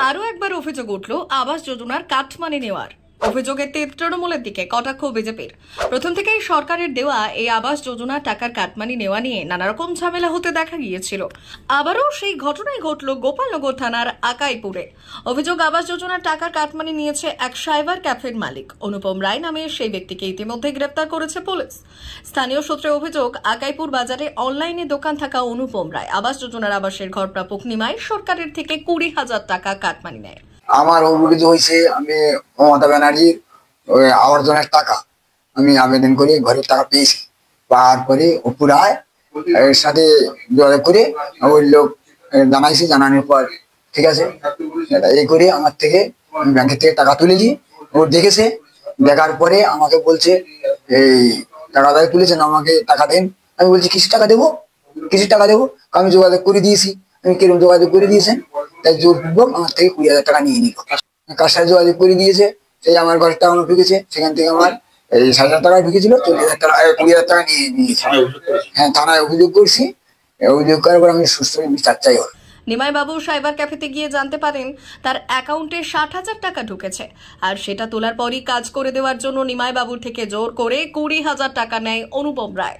আরো একবার অভিযোগ উঠল আবাস যোজনার কাটমানি নেওয়ার। অভিযোগের তীর তৃণমূলের দিকে, কটাক্ষ বিজেপির। প্রথম থেকেই সরকারের দেওয়া এই আবাস যোজনা টাকার কাটমানি নেওয়া নিয়ে নানা রকম ঝামেলা হতে দেখা গিয়েছিল। আবারও সেই ঘটনাই ঘটল গোপালনগর থানার আকাইপুরে। অভিযোগ, আবাস যোজনার টাকার কাটমানি নিয়েছে এক সাইবার ক্যাফের মালিক অনুপম রায় নামে সেই ব্যক্তিকে ইতিমধ্যে গ্রেফতার করেছে পুলিশ। স্থানীয় সূত্রে অভিযোগ, আকাইপুর বাজারে অনলাইনে দোকান থাকা অনুপম রায় আবাস যোজনার আবাসের ঘর প্রাপক নিমাই সরকারের থেকে 20,000 টাকা কাটমানি নেয়। আমার অভিযোগ হয়েছে, আমি মমতা ব্যানার্জির আবর্জনার টাকা আমি আবেদন করে ঘরের টাকা পেয়েছি। পাওয়ার পরে পুরায় এর সাথে যোগাযোগ করে ওই লোক জানাইছি, জানানোর পর ঠিক আছে এই করে আমার থেকে ব্যাংকের থেকে টাকা তুলেছি। ও দেখেছে, দেখার পরে আমাকে বলছে এই টাকা তুলেছেন, আমাকে টাকা দেন। আমি বলছি কিসের টাকা দেবো, কিসের টাকা দেবো? আমি যোগাযোগ করে দিয়েছি। আমি কিরকম যোগাযোগ করে দিয়েছেন? তাই জোরপূর্বক আমার থেকে 20,000 টাকা নিয়ে নিল। কার সাথে যোগাযোগ করে দিয়েছে, সেই আমার ঘরের টাকা ঢুকেছে, সেখান থেকে আমার এই 60,000 টাকা ঢুকেছিল, 40,000 টাকা 20,000 টাকা নিয়ে নিয়েছে। হ্যাঁ, থানায় অভিযোগ করছি। অভিযোগ করার পর আমি সুস্থ বিচার চাই। নিমাই বাবু সাইবার ক্যাফেতে গিয়ে জানতে পারেন তার অ্যাকাউন্টে 60,000 টাকা ঢুকেছে, আর সেটা তোলার পরই কাজ করে দেওয়ার জন্য নিমাই বাবুর থেকে জোর করে 20,000 টাকা নেয় অনুপম রায়।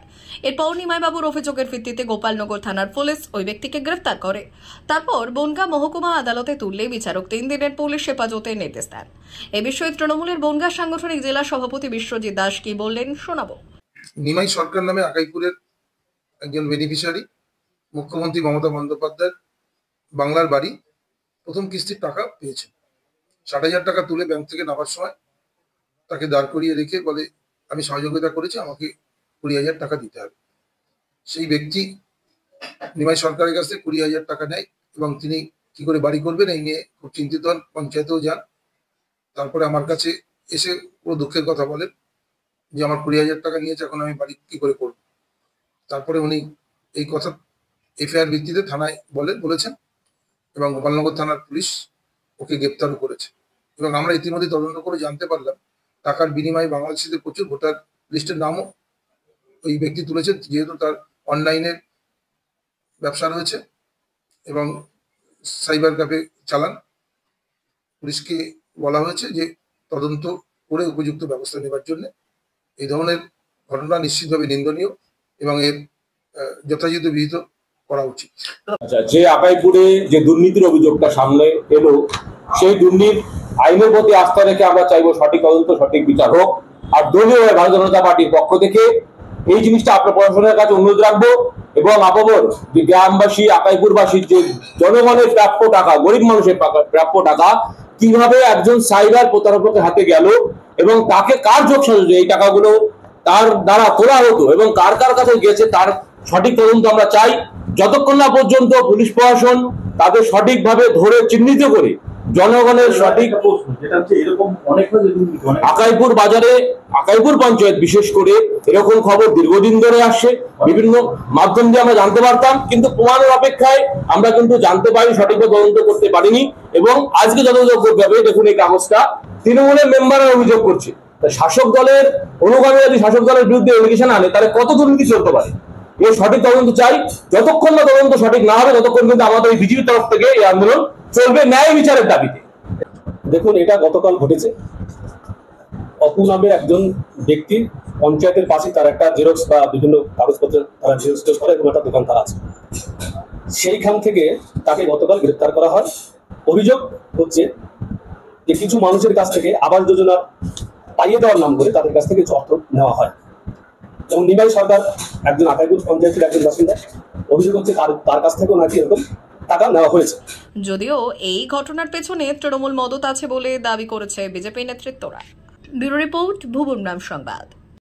এরপর নিমাই বাবুর অভিযোগের ভিত্তিতে গোপালনগর থানার পুলিশ ওই ব্যক্তিকে গ্রেফতার করে। তারপর বনগাঁ মহকুমা আদালতে তুললে বিচারক 3 দিনের পুলিশ হেফাজতের নির্দেশ দেন। এ বিষয়ে তৃণমূলের বনগাঁ সাংগঠনিক জেলা সভাপতি বিশ্বজিৎ দাস কি বললেন শোনাবো। নিমাই সরকার নামে আকাইপুরের একজন বেনিফিশিয়ারি, মুখ্যমন্ত্রী মমতা বন্দ্যোপাধ্যায়ের বাংলার বাড়ি প্রথম কিস্তির টাকা পেয়েছে। 60,000 টাকা তুলে ব্যাংক থেকে নামার সময় তাকে দাঁড় করিয়ে রেখে বলে আমি সহযোগিতা করেছি, আমাকে 20,000 টাকা দিতে হবে। সেই ব্যক্তি নিমাই সরকারের কাছে 20,000 টাকা নেয় এবং তিনি কি করে বাড়ি করবেন এই নিয়ে খুব চিন্তিত হন, পঞ্চায়েতেও যান। তারপরে আমার কাছে এসে পুরো দুঃখের কথা বলেন যে আমার 20,000 টাকা নিয়েছে, এখন আমি বাড়ি কি করে করব। তারপরে উনি এই কথা এফআইআর ভিত্তিতে থানায় বলেছেন এবং গোপালনগর থানার পুলিশ ওকে গ্রেপ্তারও করেছে। এবং আমরা ইতিমধ্যে তদন্ত করে জানতে পারলাম টাকার বিনিময়ে বাংলাদেশিদের প্রচুর ভোটার লিস্টের নামও ওই ব্যক্তি তুলেছেন, যেহেতু তার অনলাইনের ব্যবসা রয়েছে এবং সাইবার ক্যাফে চালান। পুলিশকে বলা হয়েছে যে তদন্ত করে উপযুক্ত ব্যবস্থা নেবার জন্য। এই ধরনের ঘটনা নিশ্চিতভাবে নিন্দনীয় এবং এর যথাযথ বিহিত করা উচিত। আচ্ছা, যে আকাইপুরে যে দুর্নীতির অভিযোগটা সামনে এলো, সেই দুর্নীতি আইনের প্রতি আস্থা রেখে আমরা চাইবো সঠিক তদন্ত, সঠিক বিচার হোক। আর দলীয় ভারতীয় জনতা পার্টির পক্ষ থেকে এই জিনিসটা আপনার প্রশাসনের কাছে অনুরোধ রাখবো এবং আপামর যে গ্রামবাসী, আকাইপুরবাসীর যে জনগণের প্রাপ্য টাকা, গরিব মানুষের প্রাপ্য টাকা কিভাবে একজন সাইবার প্রতারকের হাতে গেল এবং তাকে কার যোগসাজশে এই টাকাগুলো তার দ্বারা তোলা হতো এবং কার কার কাছে গেছে তার সঠিক তদন্ত আমরা চাই। যতক্ষণ না পর্যন্ত পুলিশ প্রশাসন তাদের সঠিকভাবে ধরে চিহ্নিত করে জনগণের সঠিক আকাইপুর বাজারে, আকাইপুর পঞ্চায়েত বিশেষ করে এরকম খবর দীর্ঘদিন ধরে আসছে, বিভিন্ন মাধ্যম দিয়ে আমরা জানতে পারতাম, কিন্তু প্রমাণের অপেক্ষায় আমরা কিন্তু জানতে পারি, সঠিকভাবে তদন্ত করতে পারিনি। এবং আজকে যতযোগ্য ভাবে দেখুন এই কাগজটা তৃণমূলের মেম্বাররা অভিযোগ করছে, শাসক দলের অনুগামী যদি শাসক দলের বিরুদ্ধে এলিগেশন আনে তাহলে কত দুর্নীতি চলতে পারে। এই সঠিক তদন্ত চাই। যতক্ষণ না তদন্ত সঠিক না হবে ততক্ষণ কিন্তু আমাদের এই বিজেপির তরফ থেকে এই আন্দোলন চলবে ন্যায় বিচারের দাবিতে। দেখুন, এটা গতকাল ঘটেছে। অপু নামের একজন ব্যক্তি পঞ্চায়েতের পাশে তার একটা জেরক্স বা বিভিন্ন কাগজপত্র তারা জেরক্স করে এবং একটা দোকান তার আছে, সেইখান থেকে তাকে গতকাল গ্রেপ্তার করা হয়। অভিযোগ হচ্ছে যে কিছু মানুষের কাছ থেকে আবাস যোজনা পাইয়ে দেওয়ার নাম করে তাদের কাছ থেকে অর্থ নেওয়া হয় এবং নিমাই সরকার একজন আকাইপুর পঞ্চায়েতের একজন বাসিন্দা। অভিযোগ হচ্ছে তার কাছ থেকেও নাকি এরকম টাকা নেওয়া হয়েছে। যদিও এই ঘটনার পেছনে তৃণমূল মদত আছে বলে দাবি করেছে বিজেপি নেতৃত্বরা। ব্যুরো রিপোর্ট, ভুবন সংবাদ।